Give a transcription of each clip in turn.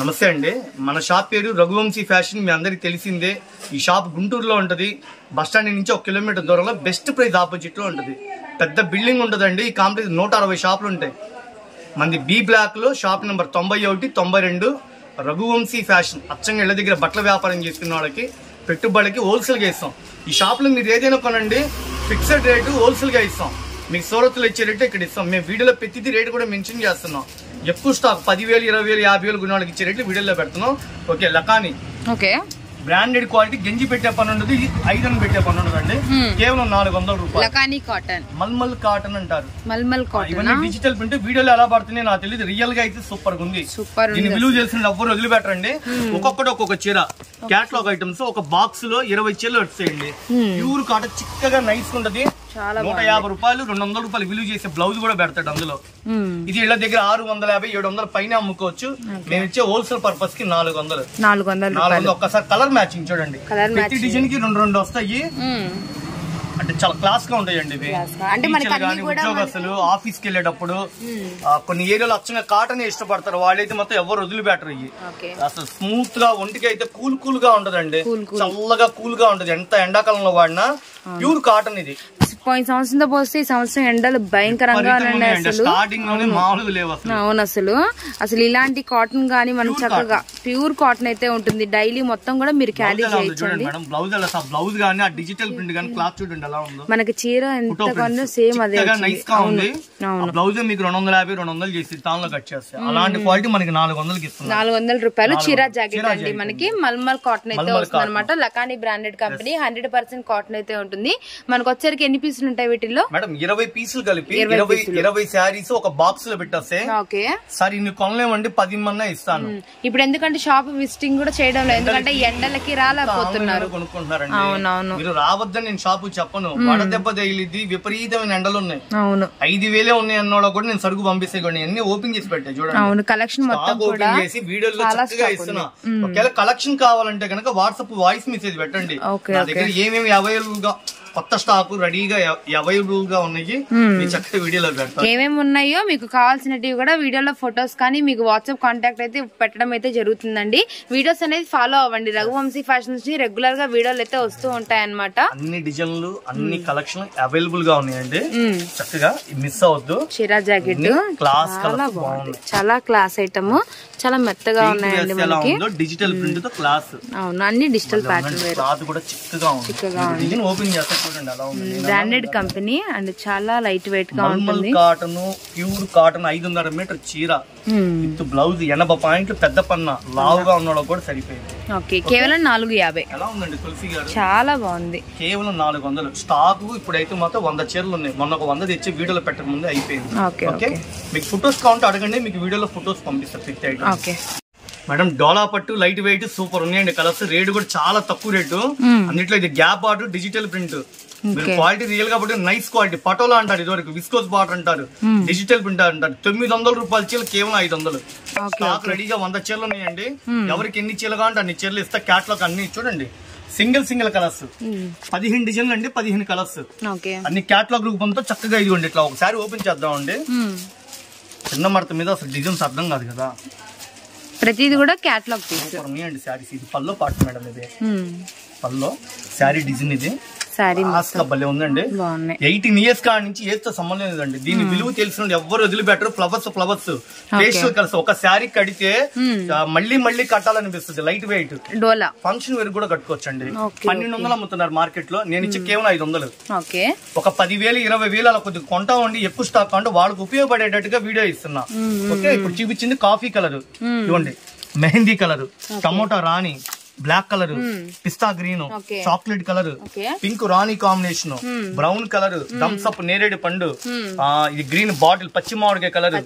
నమస్తే అండి. మన షాప్ పేరు రఘువంశీ ఫ్యాషన్. మీ అందరికి తెలిసిందే. ఈ షాప్ గుంటూరులో ఉంటుంది. బస్ స్టాండ్ నుంచి 1 కిలోమీటర్ దూరంలో బెస్ట్ ప్రైస్ ఆపోజిట్ లో ఉంటుంది. పెద్ద బిల్డింగ్ ఉంటుందండి. ఈ కాంప్లెక్స్ 160 షాపులు ఉంటాయి. మంది బి బ్లాక్ లో షాప్ నెంబర్ 91, 92 రఘువంశీ ఫ్యాషన్. అచ్చంగా ఇళ్ల దగ్గర బట్టల వ్యాపారం చేసుకున్న వాళ్ళకి పెట్టుబడికి హోల్సేల్ గా ఇస్తాం. ఈ షాప్ లో మీరు ఏదైనా కొనండి, ఫిక్స్డ్ రేటు హోల్సేల్ గా ఇస్తాం. మీకు సూరత్లో ఇచ్చే రేటు ఇక్కడ ఇస్తాం. మేము వీడియోలో ప్రతిదీ రేటు కూడా మెన్షన్ చేస్తున్నాం. ఎక్కువ స్టాక్ 10,000, 20,000, 50,000 గుణ వాళ్ళకి ఇచ్చే రేట్లు వీడియోలో పెడుతున్నాం. ఓకే, లకాని బ్రాండెడ్ క్వాలిటీ. గంజి పెట్టే పని ఉండదు, ఐరన్ పెట్టే పని ఉండదండి. కేవలం 400 రూపాయలు. లకాని కాటన్, మల్మల్ కాటన్ అంటారు. మల్మల్ కాటన్ ఇవన్నీ డిజిటల్ ప్రింట్. వీడియోలో ఎలా పడుతున్నాయి నాకు తెలియదు. రియల్ గా అయితే సూపర్ గా ఉంది. దీన్ని విలువ చేసిన ఎవ్వరు వదిలిపెట్టండి. ఒక్కొక్కటి ఒక్కొక్క చీర. క్యాటలాగ్ ఐటమ్స్ ఒక బాక్స్ లో 20 చీరలు వచ్చేయండి. ప్యూర్ కాటన్ చిక్కగా నైస్ ఉంటది. 150 రూపాయలు, 200 రూపాయలు విలువ చేసే బ్లౌజ్ కూడా పెడతాడు అందులో. ఇది ఇళ్ల దగ్గర 650, 700 పైన అమ్ముకోవచ్చు. మేము ఇచ్చే హోల్సేల్ పర్పస్ కి 400. ఒక్కసారి కలర్ మ్యాచింగ్ చూడండి. ప్రతి డిజైన్ కి 2 వస్తాయి. అంటే చాలా క్లాస్ గా ఉంటాయండి ఇవి. ఉద్యోగస్తులు ఆఫీస్ కి వెళ్ళేటప్పుడు కొన్ని ఏరియాలో అచ్చంగా కాటన్ ఇష్టపడతారు. వాళ్ళైతే మొత్తం ఎవరు వదిలిపెట్టరు. ఇవి అసలు స్మూత్ గా, ఒంటికి అయితే కూల్ గా ఉంటదండి. చల్లగా కూల్ గా ఉంటది. ఎంత ఎండాకాలంలో వాడినా ప్యూర్ కాటన్ ఇది. పోయిన సంవత్సరంతో పోస్తే ఈ సంవత్సరం ఎండలు భయంకరంగా అవును. అసలు ఇలాంటి కాటన్ గానీ మనం చక్కగా ప్యూర్ కాటన్ అయితే ఉంటుంది. డైలీ మొత్తం కూడా మీరు క్యారీ చేయొచ్చు. బ్లౌజ్ గానీ ఆ డిజిటల్ ప్రింట్ గానీ క్లాత్ చూడండి ఎలా ఉందో. మనకి చీర ఎంత కొన్నా సేమ్ అదే నైస్ గా ఉంది. బ్లౌజ్ మీకు 250, 200 చేసి తాన్లో కట్ చేస్తాయి. అలాంటి క్వాలిటీ మనకి 400కి ఇస్తుంది. 400 రూపాయలు చీర జాకెట్ అండి. మనకి మల్మల్ కాటన్ అయితే వస్తుంది అనమాట. లకాని బ్రాండెడ్ కంపెనీ. 100% కాటన్ అయితే ఉంటుంది. మనకు వచ్చరికి ఎన్ని పీసులు ఉంటాయి వీటిలో? మేడం 20 పీసులు కలిపి 20 శారీస్ ఒక బాక్స్ లో పెట్టేస్తే సార్ ఇన్ని కొనలేమండి, 10 మన్నా ఇస్తాను. ఇప్పుడు ఎందుకంటే షాప్ విజిటింగ్ కూడా చేయడం లేదు, ఎందుకంటే ఎండలకి రాలేకపోతున్నారు. కొనుక్కుంటున్నారండి. మీరు రావద్దని నేను షాప్ చెప్పను. వడదెబ్బ తగిలిది, విపరీతమైన ఎండలు ఉన్నాయి. అవును, 5,000 ఉన్నాయి అన్న కూడా నేను సరుకు పంపిస్తే అన్ని ఓపెన్ చేసి పెట్టా చూడండి. అవును, కలెక్షన్ మొత్తం ఓపెన్ చేసి వీడియోలో చక్కగా ఇస్తున్నా. ఒకవేళ కలెక్షన్ కావాలంటే కనుక వాట్సాప్ వాయిస్ మెసేజ్ పెట్టండి. నా దగ్గర ఏమేమి అవైలబుల్ గా కొత్త స్టాక్ రెడీగా అవైలబుల్ గా ఉన్నాయి. చక్కగా వీడియోలో పెడతాను. ఏమేమి ఉన్నాయో మీకు కావాల్సినవి కూడా వీడియోలో ఫొటోస్ కానీ మీకు వాట్సాప్ కాంటాక్ట్ అయితే పెట్టడం అయితే జరుగుతుందండి. వీడియోస్ అనేది ఫాలో అవ్వండి. రఘువంశీ ఫ్యాషన్స్ ని రెగ్యులర్ గా వీడియోలు అయితే వస్తూ ఉంటాయి అన్నమాట. అన్ని డిజైన్లు, అన్ని కలెక్షన్ అవైలబుల్ గా ఉన్నాయండి. చక్కగా మిస్ అవద్దు. చీరా జాకెట్ క్లాస్ చాలా క్లాస్ ఐటమ్, చాలా మెత్తగా ఉన్నాయండి. మనకి డిజిటల్ ప్రింట్ తో క్లాస్. అవును, అన్ని డిజిటల్ ప్యాటర్న్. క్లాత్ కూడా చిక్కగా ఉంది. ఓపెన్ చేస్తే బ్రాండెడ్ కంపెనీ అండ్ చాలా లైట్ వెయిట్ గా ఉంటుంది. కాటన్, ప్యూర్ కాటన్ 500 మీటర్ చీర విత్ బ్లౌజ్ 80 పాయింట్లు. పెద్ద పన్న లావుగా ఉన్న కూడా సరిపోయింది. ఓకే, కేవలం 450. ఎలా ఉందండి తులసి గారు? చాలా బాగుంది. కేవలం 400 స్టాక్. ఇప్పుడైతే మొత్తం 100 చీరలు ఉన్నాయి. మొన్న ఒక 100 తెచ్చి వీడియోలో పెట్టక ముందే అయిపోయింది. ఓకే, మీకు ఫొటోస్ కావాలంటే అడగండి, మీకు వీడియోలో ఫొటోస్ పంపిస్తారు. Fix item. ఓకే మేడం, డోలా పట్టు లైట్ వెయిట్ సూపర్ ఉన్నాయండి. కలర్స్ రేటు కూడా చాలా తక్కువ రేటు. అన్నిట్లో ఇది గ్యాప్ ఆర్ట్, డిజిటల్ ప్రింట్. మీరు క్వాలిటీ రియల్ కాబట్టి నైస్ క్వాలిటీ. పటోలా అంటారు, ఇదివరకు విస్కోస్ బాటర్ అంటారు, డిజిటల్ ప్రింట్ అంటారు. 900 రూపాయల చీరలు కేవలం 500. స్టాక్ రెడీగా 100 చీరలు ఉన్నాయండి. ఎవరికి ఎన్ని చీరలు కావాలంటే అన్ని చీరలు ఇస్తా. క్యాట్లాగ్ అన్ని చూడండి. సింగిల్ కలర్స్ 15 డిజైన్లు అండి, 15 కలర్స్. అన్ని క్యాట్లాగ్ రూపంతో చక్కగా ఇదిగోండి. ఇట్లా ఒకసారి ఓపెన్ చేద్దామండి. చిన్న మడత మీద అసలు డిజైన్స్ అర్థం కాదు కదా. ప్రతిది కూడా క్యాటలాగ్ పీస్ ఉన్నాయండి. శారీస్ ఇది పల్లో పాటు మేడం. ఇది పల్లో శారీ డిజైన్. ఇది శారీ భలే ఉందండి. 18 ఇయర్స్ కాడ నుంచి ఏతో సంబంధం లేదండి. దీని విలువ తెలిసిన ఎవరు వదిలిపెట్టరు. Flowers facial colours. ఒక శారీ కడితే మళ్ళీ కట్టాలనిపిస్తుంది. లైట్ వెయిట్ డోలా ఫంక్షన్ వేర్ కూడా కట్టుకోవచ్చండి. 1200 అమ్ముతున్నారు మార్కెట్ లో. నేను ఇచ్చే కేవలం 500. ఒక 10,000, 20,000 అలా కొద్దిగా కొంటా ఉండి ఎక్కువ స్టాక్ అంటే వాళ్ళకి ఉపయోగపడేటట్టుగా వీడియో ఇస్తున్నా. ఓకే, ఇప్పుడు చూపించింది కాఫీ కలర్, ఇవ్వండి మెహందీ కలర్, టమోటా రాణి, బ్లాక్ కలర్, పిస్తా గ్రీన్, చాక్లెట్ కలర్, పింక్ రాణి combination, brown colour, Thums Up నేరేడు పండు, ఇది గ్రీన్ బాటిల్ పచ్చి మామిడికాయ కలర్,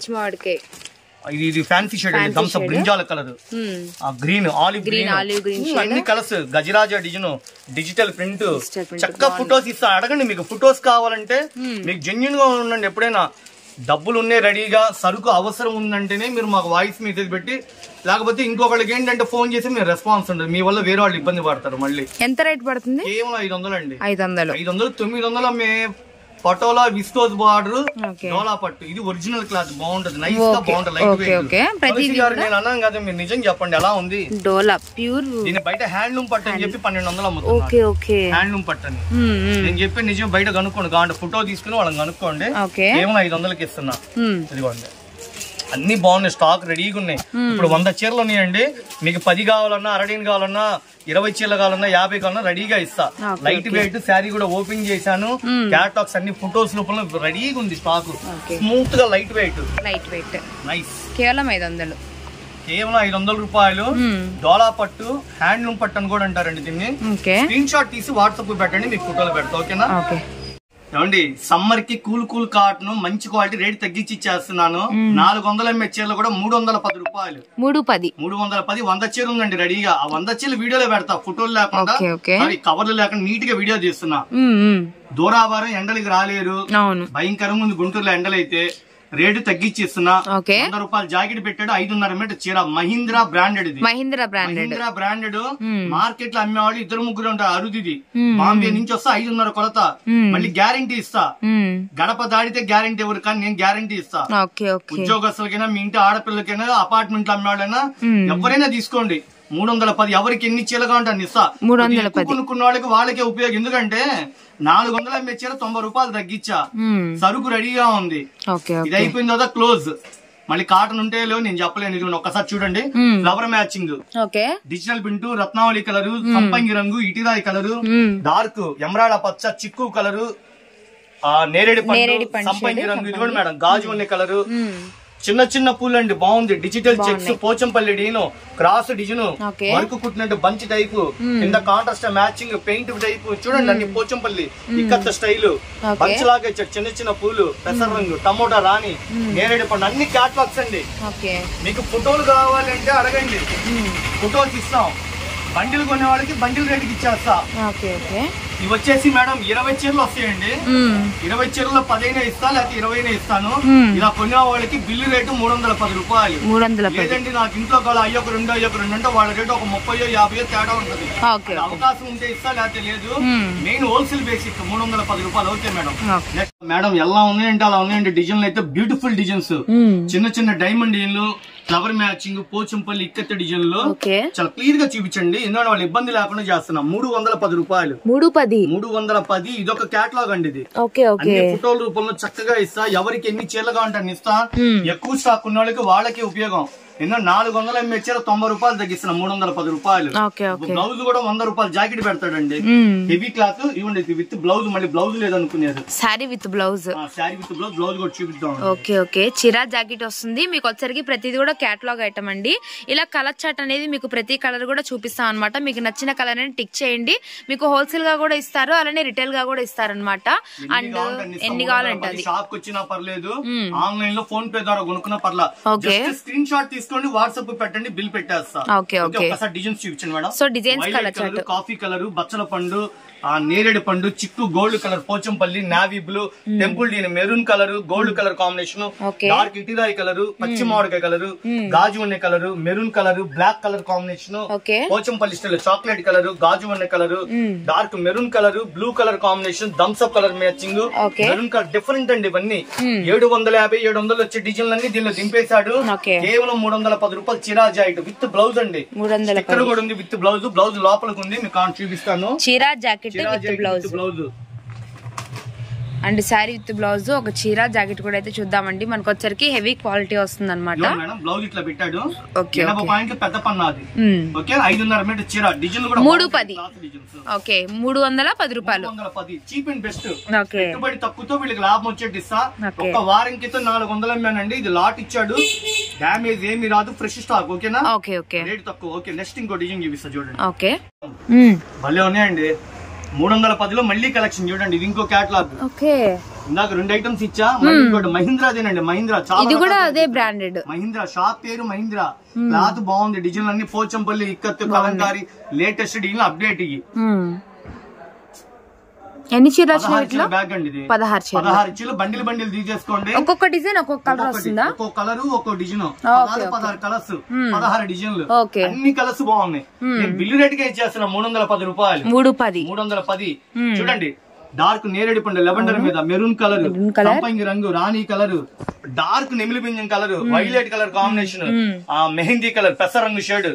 ఇది ఫ్యాన్సీ షేడ్ అండి. థమ్స్ అప్ బ్రింజాల కలర్, గ్రీన్ ఆలివ్ గ్రీన్, అన్ని కలర్స్. గజరాజా డిజైన్, డిజిటల్ ప్రింట్. చక్కగా ఫొటోస్ ఇస్తా. అడగండి, మీకు ఫొటోస్ కావాలంటే మీకు జెన్యున్ గా ఉండండి. ఎప్పుడైనా డబ్బులు ఉన్నాయి రెడీగా, సరుకు అవసరం ఉందంటేనే మీరు మాకు వాయిస్ మెసేజ్ పెట్టి, లేకపోతే ఇంకొకళ్ళకి ఏంటంటే ఫోన్ చేసి మీరు రెస్పాన్స్ ఉండదు. మీ వల్ల వేరే వాళ్ళు ఇబ్బంది పడతారు. మళ్ళీ ఎంత రేట్ పడుతుంది? కేవలం 500 అండి. 500, 900 అమ్మే పటోలా విస్కోస్ బార్డర్ డోలా పట్టు. ఇది ఒరిజినల్ క్లాత్, బాగుంటది, నైస్ గా బాగుంటది, లైట్ వెయిట్. నేను అన్నాను కదా, మీరు నిజం చెప్పండి ఎలా ఉంది డోలా ప్యూర్. దీని బయట హ్యాండ్లూమ్ పట్టు అని చెప్పి 1200 అమ్ముతున్నారు. హ్యాండ్లూమ్ పట్టు అని నేను చెప్పి నిజం, బయట కనుక్కోండి, కాంటే ఫోటో తీసుకుని వాళ్ళని కనుక్కోండి, కేవలం 500కి ఇస్తున్నా. ఇదిగోండి, అన్ని బాగున్నాయి, స్టాక్ రెడీగా ఉన్నాయి. ఇప్పుడు 100 చీరలు ఉన్నాయండి, మీకు 10 కావాలన్నా, 60 కావాలన్నా, 20 చీరలు కావాలన్నా, 50 కావాలన్నా రెడీగా ఇస్తా. లైట్ వెయిట్ శారీ కూడా ఓపెన్ చేశాను, క్యాటలాగ్స్ అన్ని ఫోటోస్ లోపల రెడీగా ఉంది స్టాక్, స్మూత్ గా లైట్ వెయిట్ నైస్. కేవలం 500. కేవలం 500 రూపాయలు. డోలా పట్టు, హ్యాండ్లూమ్ పట్టు అని కూడా అంటారండి దీన్ని. స్క్రీన్ షాట్ తీసి వాట్సాప్ పెట్టండి, మీకు ఫోటోలు పెడతా. ఓకేనా? ఏమండి, సమ్మర్ కి కూల్ కాటన్ మంచి క్వాలిటీ రేట్ తగ్గించి ఇచ్చేస్తున్నాను. 400 ml చీరలు కూడా 310 రూపాయలు. 310 100 చీర ఉందండి రెడీగా. ఆ 100 చీరలు వీడియోలో పెడతా, ఫోటోలు లేకుండా, కవర్లు లేకుండా నీట్ గా వీడియో తీస్తున్నా. దూరావారం ఎండలకి రాలేరు, భయంకరంగా ఉంది గుంటూరులో ఎండలైతే. రేటు తగ్గించిస్తున్నా. 100 రూపాయలు జాకెట్ పెట్టాడు, 5.5 మీటర్ చీర, మహీంద్రా బ్రాండెడ్. ఇది మహీంద్రా బ్రాండెడ్. మార్కెట్ లో అమ్మేవాళ్ళు 2-3 ఉంటారు, అరుదిది. బాంబే నుంచి వస్తా, 5.5 కొలత, మళ్ళీ గ్యారంటీ ఇస్తా. గడప దాడితే గ్యారంటీ ఎవరు, కానీ నేను గ్యారంటీ ఇస్తా. ఉద్యోగస్తులకైనా, మీ ఇంటి ఆడపిల్లకైనా, అపార్ట్మెంట్ లో అమ్మేవాళ్ళైనా ఎవరైనా తీసుకోండి. 310, ఎవరికి ఎన్ని చీరలు కావాలంటే అన్ని ఇస్తా. కొనుక్కున్న వాళ్ళకి వాళ్ళకే ఉపయోగం. ఎందుకంటే 400 ml చీర 90 రూపాయలు తగ్గించా. సరుకు రెడీగా ఉంది. ఇది అయిపోయిన తర్వాత క్లోజ్. మళ్ళీ కాటన్ ఉంటే లేవు, నేను చెప్పలేను. ఇది ఒక్కసారి చూడండి, ఫ్లవర్ మ్యాచింగ్, డిజిటల్ ప్రింట్, రత్నావళి కలరు, సంపంగి రంగు, ఇటిరాయి కలరు, డార్క్ ఎమరాడ పచ్చ, చిక్కు కలరు, నేరేడు పండు, సంపంగి రంగు. ఇది కూడా మేడం గాజు ఉన్న కలరు. చిన్న చిన్న పూలు అండి, బాగుంది. డిజిటల్ చెక్స్, పోచంపల్లి డీను, క్రాస్ డిజైన్, వర్క్ కుట్టినట్టు బంచ్ టైప్, కింద కాంట్రాస్ట్ మ్యాచింగ్ పెయింట్ టైప్. చూడండి, అన్ని పోచంపల్లి ఇక్కత్త స్టైల్, బంచ్ లాగా చిన్న చిన్న పూలు, పెసర రంగు, టమోటా రాణి, నేరేడు పండు, అన్ని క్యాట్లాగ్స్ అండి. మీకు ఫోటోలు కావాలంటే అడగండి, ఫోటోలు ఇస్తాం. బండిల్ కొనే వాళ్ళకి బండిల్ రేటుకి ఇచ్చేస్తా. ఇవి వచ్చేసి మేడం 20 చీరలు వస్తాయండి. 20 చీరలో 10 ఇస్తా, లేకపోతే 20 ఇస్తాను. ఇలా కొనే వాళ్ళకి బిల్లు రేటు 310 రూపాయలు. లేదండి నాకు ఇంట్లో కాదు, అయ్యొక 2 అంటే వాళ్ళ రేటు ఒక 30-50 తేడా ఉంటది. అవకాశం ఉంటే ఇస్తా, లేకపోతే లేదు. మెయిన్ హోల్సేల్ బేసిక్ 310 రూపాయలు. Okay madam. మేడం ఎలా ఉన్నాయంటే అలా ఉన్నాయండి. డిజైన్లు అయితే బ్యూటిఫుల్ డిజైన్స్, చిన్న చిన్న డైమండ్ డిజైన్లు, ఫ్లవర్ మ్యాచింగ్, పోచంపల్లి ఇక్కత్త డిజైన్లు చాలా క్లియర్ గా చూపించండి. ఎందుకంటే వాళ్ళు ఇబ్బంది లేకుండా చేస్తున్నాం. 310 రూపాయలు. 310. ఇదొక కేటలాగ్ అండి. ఇది అన్ని ఫోటోల రూపంలో చక్కగా ఇస్తా. ఎవరికి ఎన్ని చీరలు కావాలంటే ఇస్తా. ఎక్కువ స్టాక్ ఉన్న వాళ్ళకి వాళ్ళకి ఉపయోగం. 400 ml చీర 90 రూపాయలు తగ్గిస్తున్నా, 310 రూపాయలు. బ్లౌజ్ కూడా 100 రూపాయలు జాకెట్ పెడతాడండి. హెవీ క్లాత్ ఇవ్వండి, విత్ బ్లౌజ్. మళ్ళీ బ్లౌజ్ లేదనుకునేది, శారీ విత్ బ్లౌజ్. బ్లౌజ్ కూడా చూపిద్దాం. ఓకే, చిరా జాకెట్ వస్తుంది మీకు. వచ్చరికి ప్రతిది కూడా కేటలాగ్ ఐటమ్ అండి. ఇలా కలర్ చార్ట్ అనేది మీకు ప్రతి కలర్ కూడా చూపిస్తాం అనమాట. మీకు నచ్చిన కలర్ అనేది టిక్ చేయండి. మీకు హోల్సేల్ గా కూడా ఇస్తారు, అలానే రిటైల్ గా కూడా ఇస్తారు అనమాట. అండ్ ఎన్ని కావాలంటే షాప్ వచ్చినా పర్లేదు, ఆన్లైన్ లో ఫోన్ పే ద్వారా కొనుక్కున్నా పర్లేదు. స్క్రీన్ షాట్ తీసుకోండి, వాట్సాప్ పెట్టండి, బిల్ పెట్టేస్తా. ఒకసారి డిజైన్స్ చూపించండి madam. So designs colour, coffee colour, బచ్చల పండు, నేరేడు పండు, చిక్కు gold colour, Pochampally, navy blue, temple డీన్, maroon colour, gold colour combination, dark ఇటిరాయి కలర్, పచ్చి మామిడికాయ కలర్, గాజు వన్నె colour, maroon colour, black colour combination, Pochampally style chocolate colour, గాజు వన్నె colour, dark maroon colour, blue colour combination, Thums Up colour matching, maroon colour. Different అండి ఇవన్నీ. 750-700 వచ్చే డిజైన్లు అన్ని దీనిలో దింపేశాడు. కేవలం 310 రూపాయలు చిరా జాకెట్ విత్ బ్లౌజ్ అండి. ఇక్కడ కూడా ఉంది విత్ బ్లౌజ్. బ్లౌజ్ లోపలికి ఉంది, మీకు చూపిస్తాను. చిరా jacket with blouse and sari with blouse. ఒక చీర జాకెట్ కూడా అయితే చూద్దామండి. మనకు వచ్చరికి హెవీ క్వాలిటీ వస్తుంది అనమాట. బ్లౌజ్ ఇట్లా పెట్టాడు. పెద్ద పన్నాది. 5.5 మీటర్ చీర, డిజైన్ కూడా 310. ఓకే, 310 రూపాయలు. Cheap and best. పెట్టుబడి తక్కువతో వీళ్ళకి లాభం వచ్చేది ఇస్తా. ఒక వారం క్రితం 400 అమ్మానండి. ఇది లాట్ ఇచ్చాడు, డామేజ్ ఏమి రాదు, ఫ్రెష్ స్టాక్. ఓకేనా? రేట్ తక్కువ. ఓకే, నెక్స్ట్ ఇంకో డిజైన్ చూపిస్తా చూడండి. ఓకే, భలే ఉన్నాయండి. 310లో మళ్ళీ కలెక్షన్ చూడండి. ఇది ఇంకో కేటలాగ్. ఇందాక 2 ఐటమ్స్ ఇచ్చా, మళ్ళీ మహీంద్రాదేనండి. మహీంద్రా చాలా అదే బ్రాండెడ్. మహీంద్రా షాప్ పేరు మహీంద్రా. క్లాత్ బాగుంది, డిజైన్ అన్ని Pochampally, ikat, Kalamkari, latest design update. ఇవి ఎన్ని చీరలు వచ్చినాయి? 16 చీరలు. బండిల్ బండిల్ తీసేసుకోండి. ఒక్కొక్క డిజైన్ ఒక్కొక్క కలర్ వస్తుందా? ఒక్కొక్క కలర్ ఒక్కొక్క డిజైన్. 16 కలర్స్, 16 డిజైన్లు, అన్ని కలర్స్ బాగున్నాయి. నేను బిల్లు రేట్ గా ఇచ్చేస్తున్నా 310 రూపాయలు. 310 చూడండి. డార్క్ నేరేడు పండు లెవెండర్ మీద మెరూన్ కలర్, సంపంగి రంగు, రాణి కలర్, డార్క్ నెమిలి పింజం colour, violet colour combination, mehndi colour పెస రంగు షేడ్,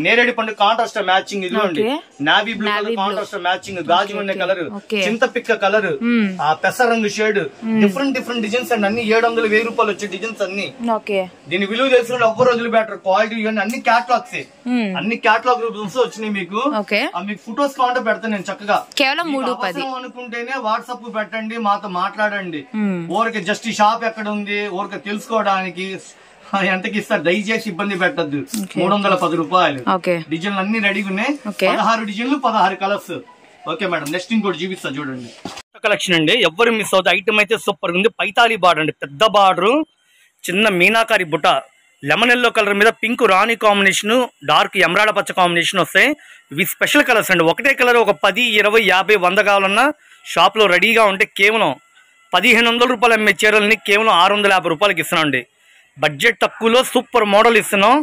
నేరేడు పండు కాంట్రాస్ట్ మ్యాచింగ్, ఇదిగోండి navy blue colour contrast matching, గాజు ఉండే కలర్, చింతపిక్క కలర్, ఆ పెస రంగు షేడ్, డిఫరెంట్ డిజైన్స్ అండి. అన్ని 700 1000 రూపాయలు వచ్చే డిజైన్స్ అన్ని. దీని విలువ తెలిసిన ఒక్క రోజులు బెటర్ క్వాలిటీ ఇవన్నీ అన్ని క్యాటలాగ్స్, అన్ని క్యాటలాగ్ రూపంలో వచ్చినాయి. మీకు మీకు ఫొటోస్ కావాలంటే పెడతాను నేను చక్కగా. కేవలం 310 అనుకుంటేనే వాట్సాప్ పెట్టండి, మాతో మాట్లాడండి. ఊరికి జస్ట్ ఈ షాప్ ఎక్కడ ఉంది ఊరికి తెలుసుకోవడానికి ఎంతకి ఇస్తారు, దయచేసి ఇబ్బంది పెట్టద్దు. 310 రూపాయలు. డిజైన్లు అన్ని రెడీగా ఉన్నాయి. 16 డిజైన్లు 16 కలర్స్. ఓకే మేడం, నెక్స్ట్ ఇంకోటి చూపిస్తా చూడండి. కలెక్షన్ అండి, ఎవరు మిస్ అవుతుంది. ఐటమ్ అయితే సూపర్ ఉంది. పైతాలి బార్డర్ అండి, పెద్ద బార్డర్, చిన్న మీనాకారి బుట్ట, లెమన్ ఎల్లో కలర్ మీద పింక్ రాణి కాంబినేషన్, డార్క్ ఎమరాడ పచ్చ కాంబినేషన్ వస్తాయి. ఇవి స్పెషల్ కలర్స్ అండి. ఒకటే కలర్ ఒక 10, 20, 50, 100 కావాలన్నా షాప్ లో రెడీగా ఉంటే కేవలం 1500 రూపాయలు అమ్మే చీరల్ని కేవలం 650 రూపాయలకి ఇస్తున్నాండి. బడ్జెట్ తక్కువలో సూపర్ మోడల్ ఇస్తున్నాం.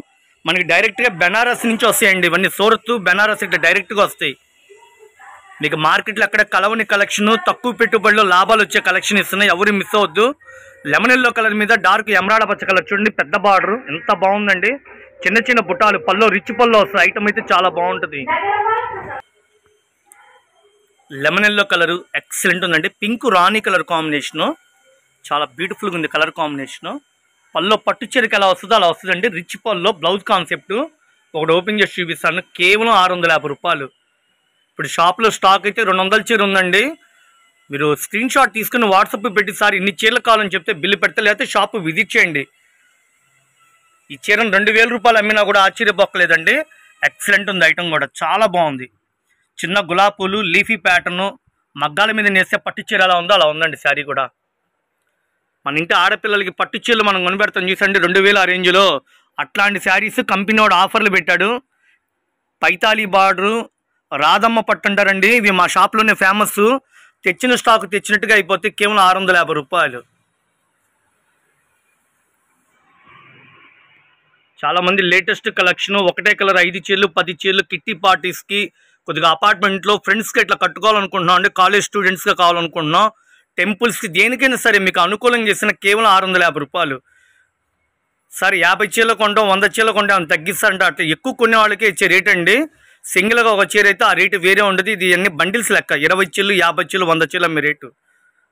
మనకి డైరెక్ట్ గా బెనారస్ నుంచి వస్తాయండి. ఇవన్నీ సూరత్ బెనారస్ ఇట్లా డైరెక్ట్ గా వస్తాయి. మీకు మార్కెట్లో అక్కడ కలవని కలెక్షన్, తక్కువ పెట్టుబడిలో లాభాలు వచ్చే కలెక్షన్ ఇస్తున్నాయి. ఎవరు మిస్ అవద్దు. లెమన్ ఎల్లో కలర్ మీద డార్క్ ఎమరాడ పచ్చ కలర్ చూడండి, పెద్ద బార్డర్ ఎంత బాగుందండి. చిన్న చిన్న బుట్టాలు, పల్లో రిచ్ పల్లో వస్తాయి. ఐటమ్ అయితే చాలా బాగుంటుంది. లెమన్ ఎల్లో కలర్ ఎక్సలెంట్ ఉందండి. పింక్ రాణి కలర్ కాంబినేషన్ చాలా బ్యూటిఫుల్గా ఉంది. కలర్ కాంబినేషన్ పల్లో పట్టు చీరకి ఎలా వస్తుందో అలా వస్తుందండి. రిచ్ పల్లో బ్లౌజ్ కాన్సెప్ట్ ఒకటి ఓపెన్ చేసి చూపిస్తాను. కేవలం 650 రూపాయలు. ఇప్పుడు షాప్లో స్టాక్ అయితే 200 చీర ఉందండి. మీరు స్క్రీన్ షాట్ తీసుకుని వాట్సాప్ పెట్టి సార్ ఇన్ని చీరలు కావాలని చెప్తే బిల్లు పెడితే, లేకపోతే షాప్ విజిట్ చేయండి. ఈ చీరను 2000 రూపాయలు అమ్మినా కూడా ఆశ్చర్యపోకలేదండి. ఎక్సలెంట్ ఉంది. ఐటమ్ కూడా చాలా బాగుంది. చిన్న గులాబీలు, లీఫీ ప్యాటర్న్, మగ్గాల మీద నేస్తే పట్టు చీర ఎలా ఉందో అలా ఉందండి. శారీ కూడా మన ఇంటి ఆడపిల్లలకి పట్టు చీరలు మనం కొనిపెడతాం చూసండి 2000 ఆ రేంజ్లో. అట్లాంటి శారీస్ కంపెనీ వాడు ఆఫర్లు పెట్టాడు. పైతాలి బార్డరు, రాధమ్మ పట్టు అంటారండి. ఇవి మా షాప్లోనే ఫేమస్. తెచ్చిన స్టాక్ తెచ్చినట్టుగా అయిపోతే కేవలం 650 రూపాయలు. చాలా మంది లేటెస్ట్ కలెక్షన్, ఒకటే కలర్ 5 చీరలు 10 చీరలు కిట్టి పార్టీస్కి, కొద్దిగా అపార్ట్మెంట్లో ఫ్రెండ్స్కి ఇట్లా కట్టుకోవాలనుకుంటున్నాం అండి. కాలేజ్ స్టూడెంట్స్గా కావాలనుకుంటున్నాం. టెంపుల్స్కి దేనికైనా సరే మీకు అనుకూలంగా చేసిన కేవలం 650 రూపాయలు. సార్ 50 చీరలు కొంటాం 100 చీరలు కొంటాం అని తగ్గిస్తారంటే అట్లా ఎక్కువ కొనే వాళ్ళకే ఇచ్చే రేట్ అండి. సింగిల్గా ఒక చీర అయితే ఆ రేటు వేరే ఉండదు. ఇది అన్ని బండిల్స్ లెక్క 20 చీరలు 50 చీరలు 100 చీరలు అమ్మే రేటు.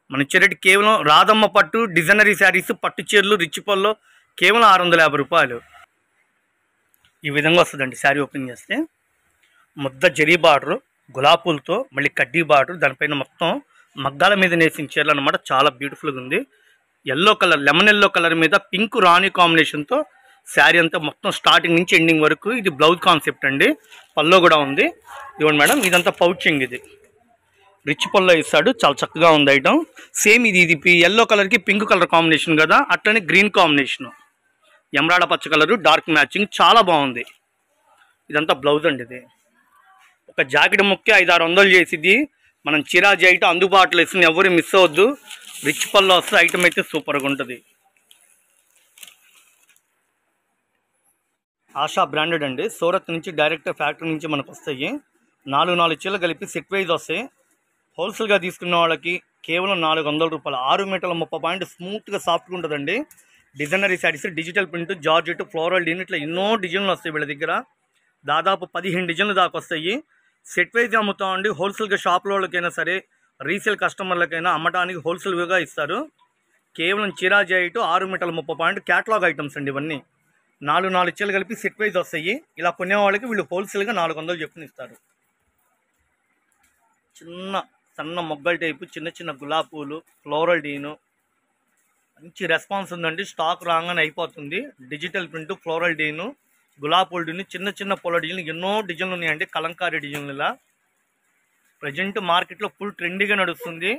మన ఇచ్చే రేటు కేవలం రాధమ్మ పట్టు డిజైనరీ శారీస్, పట్టు చీరలు రిచ్ పల్లో కేవలం 650 రూపాయలు. ఈ విధంగా వస్తుందండి శారీ ఓపెన్ చేస్తే. ముద్ద జరీ బార్డర్, గులాబీలతో మళ్ళీ కడ్డీ బార్డర్, దానిపైన మొత్తం మగ్గాల మీద నేసిన చీరలు అనమాట. చాలా బ్యూటిఫుల్గా ఉంది. Yellow colour, lemon yellow colour మీద పింక్ రాణి కాంబినేషన్తో శారీ అంతా మొత్తం స్టార్టింగ్ నుంచి ఎండింగ్ వరకు. ఇది బ్లౌజ్ కాన్సెప్ట్ అండి. పల్లో కూడా ఉంది. ఇవ్వండి మేడం, ఇదంతా పౌచింగ్. ఇది రిచ్ పల్లో ఇస్తాడు. చాలా చక్కగా ఉంది ఐటమ్. సేమ్ ఇది ఎల్లో కలర్కి పింక్ కలర్ కాంబినేషన్ కదా, అట్లనే గ్రీన్ కాంబినేషన్, ఎమరాడ పచ్చ కలరు డార్క్ మ్యాచింగ్ చాలా బాగుంది. ఇదంతా బ్లౌజ్ అండి. ఇది ఒక జాకెట్ ముక్కే 500-600 చేసిద్ది. మనం చిరాజీ ఐటమ్ అందుబాటులో ఇస్తుంది. ఎవరు మిస్ అవ్వద్దు. రిచ్ పల్లో వస్తే ఐటమ్ అయితే సూపర్గా ఉంటుంది. ఆశా బ్రాండెడ్ అండి. సూరత్ నుంచి డైరెక్ట్ ఫ్యాక్టరీ నుంచి మనకు వస్తాయి. 4 చీరలు కలిపి సెట్ వైజ్ వస్తాయి. హోల్సేల్గా తీసుకున్న వాళ్ళకి కేవలం 400 రూపాయలు. 6 మీటర్ల 30 పాయింట్ స్మూత్గా సాఫ్ట్గా ఉంటుందండి. Designer sarees, digital print, georgette, floral డీన్ ఇట్లా ఎన్నో డిజైన్లు వస్తాయి వీళ్ళ దగ్గర. దాదాపు 15 డిజైన్లు దాకా వస్తాయి. సెట్ వైజ్ అమ్ముతామండి. హోల్సేల్గా షాప్లో వాళ్ళకైనా సరే, రీసేల్ కస్టమర్లకైనా అమ్మటానికి హోల్సేల్గా ఇస్తారు. కేవలం చిరాజీ ఐటమ్ 6 మీటర్ల 30 పాయింట్ క్యాటలాగ్ ఐటమ్స్ అండి. ఇవన్నీ 4 చీరలు కలిపి సెట్ వైజ్ వస్తాయి. ఇలా కొనే వాళ్ళకి వీళ్ళు హోల్సేల్గా 400 చెప్పుని ఇస్తారు. చిన్న సన్న మొగ్గల టైపు, చిన్న చిన్న గులాబీలు, ఫ్లోరల్ డీను, మంచి రెస్పాన్స్ ఉందండి. స్టాక్ రాగానే అయిపోతుంది. డిజిటల్ ప్రింట్, ఫ్లోరల్ డీను, గులాబీ డీను, చిన్న చిన్న పొల డిజైన్లు, ఎన్నో డిజైన్లు ఉన్నాయండి. కలంకారీ డిజైన్లు ఇలా ప్రజెంట్ మార్కెట్లో ఫుల్ ట్రెండీగా నడుస్తుంది.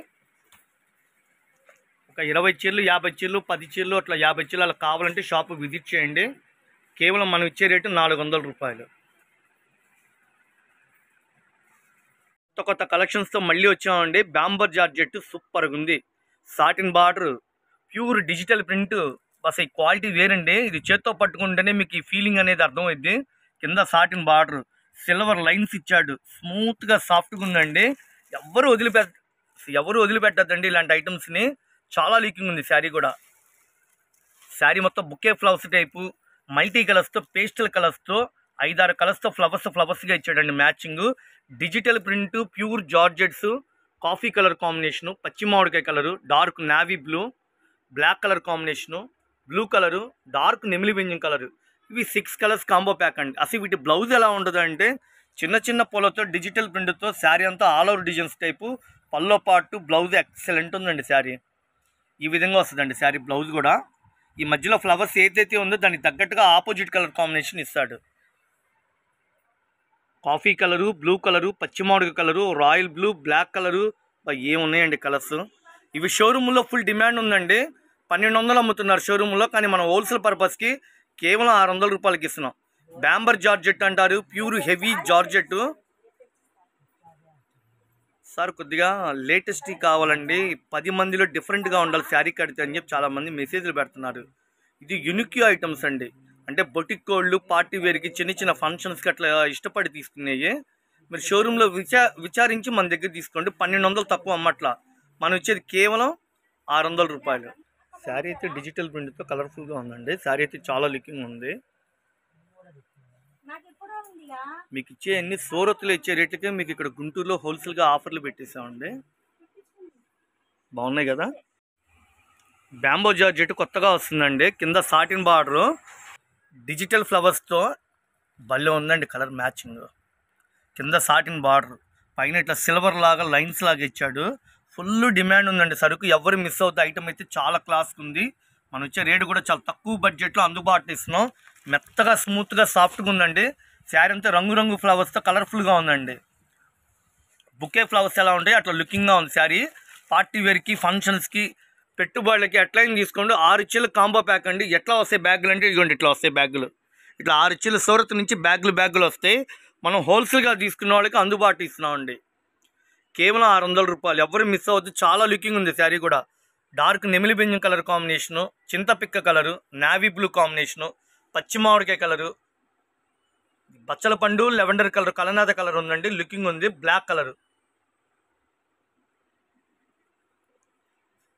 ఒక 20 చీరలు 50 చీరలు 10 చీరలు అట్లా 50 చీరలు అలా కావాలంటే షాపు విజిట్ చేయండి. కేవలం మనం ఇచ్చే రేటు 400 రూపాయలు. కొత్త కలెక్షన్స్తో మళ్ళీ వచ్చామండి. బ్యాంబర్ జార్జెట్ సూపర్గా ఉంది. Satin border, pure digital print, అసలు క్వాలిటీ వేరండి. ఇది చేత్తో పట్టుకుంటేనే మీకు ఈ ఫీలింగ్ అనేది అర్థమైంది. కింద సాటిన్ బార్డర్, సిల్వర్ లైన్స్ ఇచ్చాడు. స్మూత్గా సాఫ్ట్గా ఉందండి. ఎవ్వరు ఎవరు వదిలిపెట్టద్దండి ఇలాంటి ఐటమ్స్ని. చాలా లీకింగ్ ఉంది శారీ కూడా. శారీ మొత్తం బుకే ఫ్లవర్స్ టైపు మల్టీ కలర్స్తో పేస్టల్ కలర్స్తో 5-6 కలర్స్తో ఫ్లవర్స్గా ఇచ్చాడండి matching. Digital print, pure georgettes, coffee colour combination, పచ్చి మామిడికాయ colour, dark navy blue, black colour combination, blue colour, dark నెమిలి బెంజింగ్ కలరు. ఇవి 6 కలర్స్ కాంబో ప్యాక్ అండి. అసలు వీటి బ్లౌజ్ ఎలా ఉంటుంది అంటే చిన్న చిన్న పూలతో డిజిటల్ ప్రింట్తో శారీ అంతా ఆల్ ఓవర్ డిజైన్స్ టైపు, పల్లో పాటు బ్లౌజ్ ఎక్సలెంట్ ఉందండి శారీ. ఈ విధంగా వస్తుందండి శారీ బ్లౌజ్ కూడా. ఈ మధ్యలో ఫ్లవర్స్ ఏదైతే ఉందో దానికి తగ్గట్టుగా ఆపోజిట్ కలర్ కాంబినేషన్ ఇస్తాడు. కాఫీ కలరు, బ్లూ కలరు, పచ్చి మామిడికాయ colour, royal blue, black colour, ఏమున్నాయండి కలర్స్. ఇవి షోరూంలో ఫుల్ డిమాండ్ ఉందండి. 1200 అమ్ముతున్నారు షోరూంలో, కానీ మనం హోల్సేల్ పర్పస్కి కేవలం 600 రూపాయలకి ఇస్తున్నాం. బ్యాంబర్ జార్జెట్ అంటారు, ప్యూర్ హెవీ జార్జెట్. సార్ కొద్దిగా లేటెస్ట్ కావాలండి, 10 మందిలో డిఫరెంట్గా ఉండాలి శారీ కడితే అని చెప్పి చాలామంది మెసేజ్లు పెడుతున్నారు. ఇది యూనిక్ ఐటమ్స్ అండి. అంటే బొటిక్ కోళ్ళు పార్టీ వేర్కి చిన్న చిన్న ఫంక్షన్స్కి అట్లా ఇష్టపడి తీసుకునేవి. మీరు షోరూంలో విచారించి మన దగ్గర తీసుకోండి. 1200 తక్కువ అమ్మట్లా. మనం ఇచ్చేది కేవలం 600 రూపాయలు. శారీ అయితే డిజిటల్ ప్రింట్తో కలర్ఫుల్గా ఉందండి. శారీ అయితే చాలా లుకింగ్ ఉంది. మీకు ఇచ్చే అన్ని సూరత్లో ఇచ్చే రేట్లకే మీకు ఇక్కడ గుంటూరులో హోల్సేల్గా ఆఫర్లు పెట్టేసామండి. బాగున్నాయి కదా. బ్యాంబో జార్జెట్ కొత్తగా వస్తుందండి. కింద సాటిన్ బార్డరు డిజిటల్ ఫ్లవర్స్తో భలే ఉందండి కలర్ మ్యాచింగ్. కింద సాటిన్ బార్డర్, పైన ఇట్లా సిల్వర్ లాగా లైన్స్ లాగా ఇచ్చాడు. ఫుల్ డిమాండ్ ఉందండి సరుకు. ఎవరు మిస్ అవుతుంది. ఐటమ్ అయితే చాలా క్లాస్గా ఉంది. మనం ఇచ్చే రేటు కూడా చాలా తక్కువ బడ్జెట్లో అందుబాటులో ఇస్తున్నాం. మెత్తగా స్మూత్గా సాఫ్ట్గా ఉందండి. శారీ అంతా రంగురంగు ఫ్లవర్స్తో కలర్ఫుల్గా ఉందండి. బుకే ఫ్లవర్స్ ఎలా ఉంటాయి అట్లా లుకింగ్గా ఉంది శారీ. పార్టీ వేర్కి, ఫంక్షన్స్కి, పెట్టుబడులకి ఎట్లయినా తీసుకోండి. 6 ఇచ్చీలు కాంబో ప్యాక్ అండి. ఎట్లా వస్తాయి బ్యాగులు అంటే ఇదిగోండి ఇట్లా వస్తాయి బ్యాగులు. ఇట్లా 6 ఇచ్చీలు సూరత్ నుంచి బ్యాగులు వస్తాయి. మనం హోల్సేల్గా తీసుకున్న వాళ్ళకి అందుబాటు ఇస్తున్నామండి. కేవలం 600 రూపాయలు. ఎవరు మిస్ అవ్వద్దు. చాలా లుకింగ్ ఉంది శారీ కూడా. డార్క్ నెమిలి బెంజింగ్ కలర్ కాంబినేషను, చింతపిక్క కలరు, నావీ బ్లూ కాంబినేషను, పచ్చి మామిడికాయ కలరు, బచ్చల పండు, లెవెండర్ కలర్, కలనాథ కలర్ ఉందండి. లుకింగ్ ఉంది. బ్లాక్ కలరు,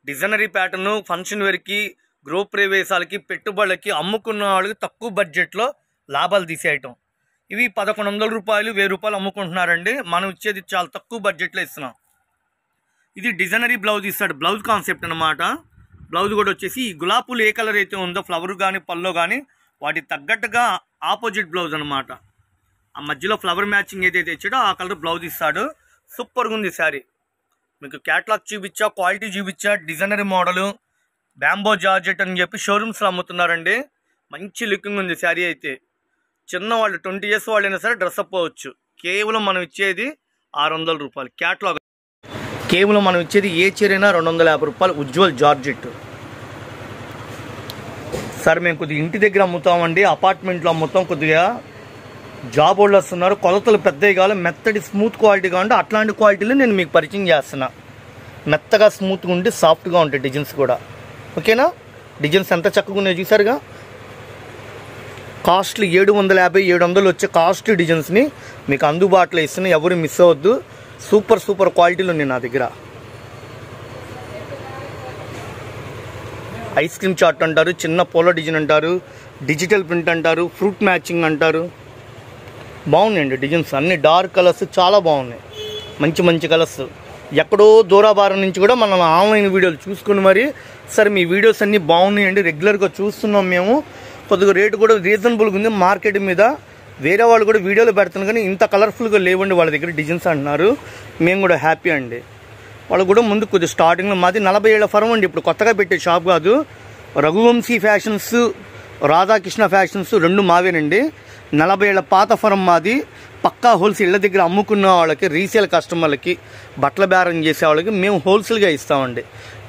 డిజైనరీ ప్యాటర్ను, ఫంక్షన్ వేర్కి, గృహ ప్రవేశాలకి, పెట్టుబడులకి, అమ్ముకున్న వాళ్ళకి తక్కువ బడ్జెట్లో లాభాలు తీసే ఐటమ్. ఇవి 1100 రూపాయలు, 1000 రూపాయలు అమ్ముకుంటున్నారండి. మనం ఇచ్చేది చాలా తక్కువ బడ్జెట్లో ఇస్తున్నాం. ఇది డిజైనరీ బ్లౌజ్ ఇస్తాడు. బ్లౌజ్ కాన్సెప్ట్ అనమాట. బ్లౌజ్ కూడా వచ్చేసి ఈ గులాబీలు ఏ కలర్ అయితే ఉందో ఫ్లవర్ కానీ పల్లో కానీ వాటికి తగ్గట్టుగా ఆపోజిట్ బ్లౌజ్ అనమాట. ఆ మధ్యలో ఫ్లవర్ మ్యాచింగ్ ఏదైతే ఇచ్చాడో ఆ కలర్ బ్లౌజ్ ఇస్తాడు. సూపర్గా ఉంది శారీ. మీకు క్యాటలాగ్ చూపించా, క్వాలిటీ చూపించా. డిజైనరీ మోడలు, బ్యాంబో జార్జెట్ అని చెప్పి షోరూమ్స్లో అమ్ముతున్నారండి. మంచి లుకింగ్ ఉంది శారీ అయితే. చిన్నవాళ్ళు 20 ఇయర్స్ వాళ్ళైనా సరే డ్రెస్ అప్ అవ్వచ్చు. కేవలం మనం ఇచ్చేది 600 రూపాయలు. క్యాటలాగ్ కేవలం మనం ఇచ్చేది ఏ చీరైనా 250 రూపాయలు. ఉజ్వల్ జార్జెట్. సార్ మేము కొద్దిగా ఇంటి దగ్గర అమ్ముతామండి, అపార్ట్మెంట్లో అమ్ముతాం. కొద్దిగా జాబ్ హోల్డర్స్ ఉన్నారు, కొలతలు పెద్దవి కావాలి, మెత్తడి స్మూత్ క్వాలిటీ కావాలంటే అట్లాంటి క్వాలిటీలు నేను మీకు పరిచయం చేస్తున్నా. మెత్తగా స్మూత్గా ఉండి సాఫ్ట్గా ఉంటాయి డిజైన్స్ కూడా. ఓకేనా. డిజైన్స్ ఎంత చక్కగా ఉన్నాయి చూసారుగా. కాస్ట్లీ 750, 700 వచ్చే కాస్ట్లీ డిజైన్స్ని మీకు అందుబాటులో ఇస్తున్నా. ఎవరు మిస్ అవ్వద్దు. సూపర్ క్వాలిటీలు ఉన్నాయి నా దగ్గర. ఐస్ క్రీమ్ చార్ట్ అంటారు, చిన్న పోలో డిజైన్ అంటారు, డిజిటల్ ప్రింట్ అంటారు, ఫ్రూట్ మ్యాచింగ్ అంటారు. బాగున్నాయండి డిజైన్స్ అన్ని. డార్క్ కలర్స్ చాలా బాగున్నాయి. మంచి కలర్స్. ఎక్కడో దూరాభారం నుంచి కూడా మనం ఆన్లైన్ వీడియోలు చూసుకుని మరి సరే మీ వీడియోస్ అన్నీ బాగున్నాయండి, రెగ్యులర్గా చూస్తున్నాం మేము. కొద్దిగా రేటు కూడా రీజనబుల్గా ఉంది. మార్కెట్ మీద వేరే వాళ్ళు కూడా వీడియోలు పెడుతున్నారు కానీ ఇంత కలర్ఫుల్గా లేవండి వాళ్ళ దగ్గర డిజైన్స్ అంటున్నారు. మేము కూడా హ్యాపీ అండి. వాళ్ళు కూడా ముందు కొద్దిగా స్టార్టింగ్లో మాది 40 ఏళ్ల ఫరం అండి. ఇప్పుడు కొత్తగా పెట్టే షాప్ కాదు. రఘువంశీ ఫ్యాషన్స్, రాధాకృష్ణ ఫ్యాషన్స్ రెండు మావేనండి. 40 ఏళ్ల పాత ఫరం మాది. పక్కా హోల్సేల్ ఇళ్ళ దగ్గర అమ్ముకున్న వాళ్ళకి, రీసేల్ కస్టమర్లకి, బట్టల బేరం చేసే వాళ్ళకి మేము హోల్సేల్గా ఇస్తామండి.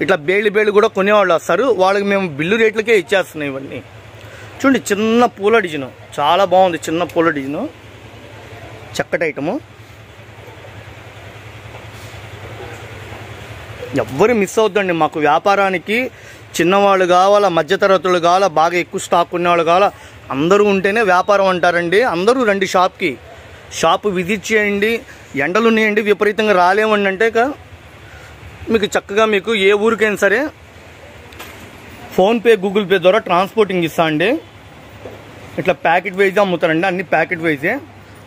ఇట్లా బేళ్ళు కూడా కొనేవాళ్ళు వస్తారు, వాళ్ళకి మేము బిల్లు రేట్లకే ఇచ్చేస్తున్నాం ఇవన్నీ. చూడండి చిన్న పూల డిజైను చాలా బాగుంది. చిన్న పూల డిజైను చక్కటి ఐటము. ఎవ్వరు మిస్ అవుద్దండి. మాకు వ్యాపారానికి చిన్నవాళ్ళు కావాలా, మధ్యతరగతులు కావాలా, బాగా ఎక్కువ స్టాక్ ఉన్నవాళ్ళు కావాలా, అందరూ ఉంటేనే వ్యాపారం అంటారండి. అందరూ రండి షాప్కి. షాపు విజిట్ చేయండి. ఎండలు ఉన్నాయండి విపరీతంగా రాలేమండి అంటే మీకు చక్కగా మీకు ఏ ఊరికైనా సరే ఫోన్పే గూగుల్ పే ద్వారా ట్రాన్స్పోర్టింగ్ ఇస్తా అండి. ఇట్లా ప్యాకెట్ వైజ్ అమ్ముతారండి, అన్ని ప్యాకెట్ వైజే.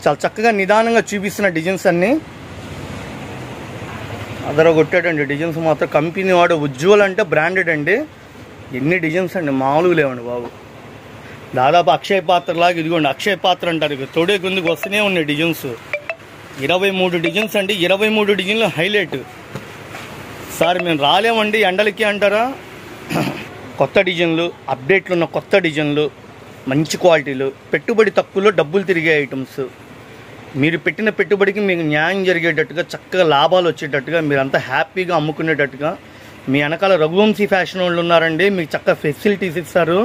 చాలా చక్కగా నిదానంగా చూపిస్తున్న డిజైన్స్ అన్నీ అదరగొట్టాడండి. డిజైన్స్ మాత్రం కంపెనీ వాడు ఉజ్వల్ అంటే బ్రాండెడ్ అండి. ఎన్ని డిజైన్స్ అండి, మామూలుగా లేవండి బాబు. దాదాపు అక్షయ పాత్ర లాగా ఇదిగోండి, అక్షయ పాత్ర అంటారు, ఇక తొడే కిందకు వస్తూనే ఉన్నాయి డిజైన్స్. 23 డిజైన్స్ అండి, 23 డిజైన్లు హైలైట్. సార్ మేము రాలేమండి ఎండలకి అంటారా? కొత్త డిజైన్లు, అప్డేట్లు ఉన్న కొత్త డిజైన్లు, మంచి క్వాలిటీలు, పెట్టుబడి తక్కువలో డబ్బులు తిరిగే ఐటమ్స్. మీరు పెట్టిన పెట్టుబడికి మీకు న్యాయం జరిగేటట్టుగా, చక్కగా లాభాలు వచ్చేటట్టుగా, మీరంతా హ్యాపీగా అమ్ముకునేటట్టుగా మీ వెనకాల రఘువంశీ ఫ్యాషన్ వాళ్ళు ఉన్నారండి. మీకు చక్కగా ఫెసిలిటీస్ ఇస్తారు.